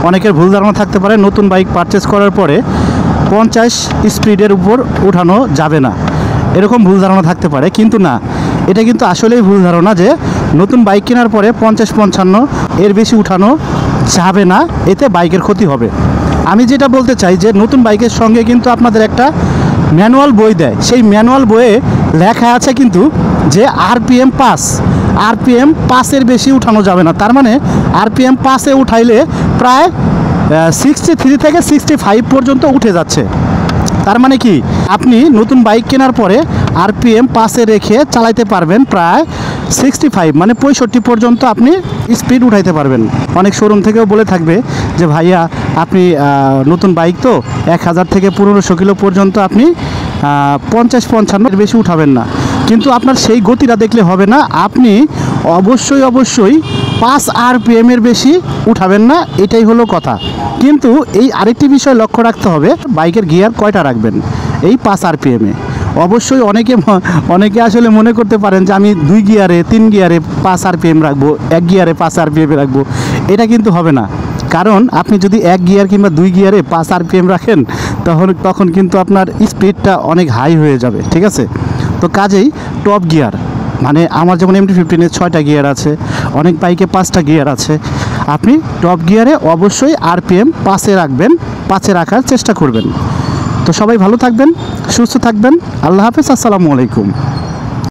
অনেকের ভুল ধারণা থাকতে পারে নতুন বাইক পারচেস করার পরে 50 স্পিডের উপর উঠানো যাবে না, এরকম ভুল ধারণা থাকতে পারে। কিন্তু না, এটা কিন্তু আসলেই ভুল ধারণা যে নতুন বাইক কেনার পরে 50-55 এর বেশি উঠানো যাবে না, এতে বাইকের ক্ষতি হবে। আমি যেটা বলতে চাই যে নতুন বাইকের সঙ্গে কিন্তু আপনাদের একটা ম্যানুয়াল বই দেয়, সেই ম্যানুয়াল বইয়ে লেখা আছে কিন্তু যে RPM 5-এর বেশি উঠানো যাবে না। তার মানে RPM 5-এ উঠাইলে প্রায় 63 থেকে 65 পর্যন্ত উঠে যাচ্ছে। তার মানে কি, আপনি নতুন বাইক কেনার পরে RPM 5-এ রেখে চালাইতে পারবেন প্রায় 65 মানে 65 পর্যন্ত আপনি স্পিড উঠাইতে পারবেন। অনেক শোরুম থেকেও বলে থাকবে যে ভাইয়া আপনি নতুন বাইক তো 1000 থেকে 1500 কিলো পর্যন্ত আপনি 50-55 বেশি উঠাবেন না। কিন্তু আপনার সেই গতিটা দেখলে হবে না, আপনি অবশ্যই 5 RPM এর বেশি উঠাবেন না, এটাই হলো কথা। কিন্তু এই আরেকটি বিষয় লক্ষ্য রাখতে হবে, বাইকের গিয়ার কয়টা রাখবেন এই 5 RPM-এ। অবশ্যই অনেকে আসলে মনে করতে পারেন যে আমি 2 গিয়ারে 3 গিয়ারে 5 RPM রাখবো, 1 গিয়ারে 5 RPM রাখবো, এটা কিন্তু হবে না। কারণ আপনি যদি 1 গিয়ার কিংবা 2 গিয়ারে 5 RPM রাখেন তখন কিন্তু আপনার স্পিডটা অনেক হাই হয়ে যাবে, ঠিক আছে? তো কাজেই টপ গিয়ার, মানে আমার যেমন MT-15-এর 6টা গিয়ার আছে, অনেক বাইকে 5টা গিয়ার আছে, আপনি টপ গিয়ারে অবশ্যই RPM 5-এ রাখবেন, 5-এ রাখার চেষ্টা করবেন। তো সবাই ভালো থাকবেন, সুস্থ থাকবেন, আল্লাহ হাফেজ, আসসালামু আলাইকুম।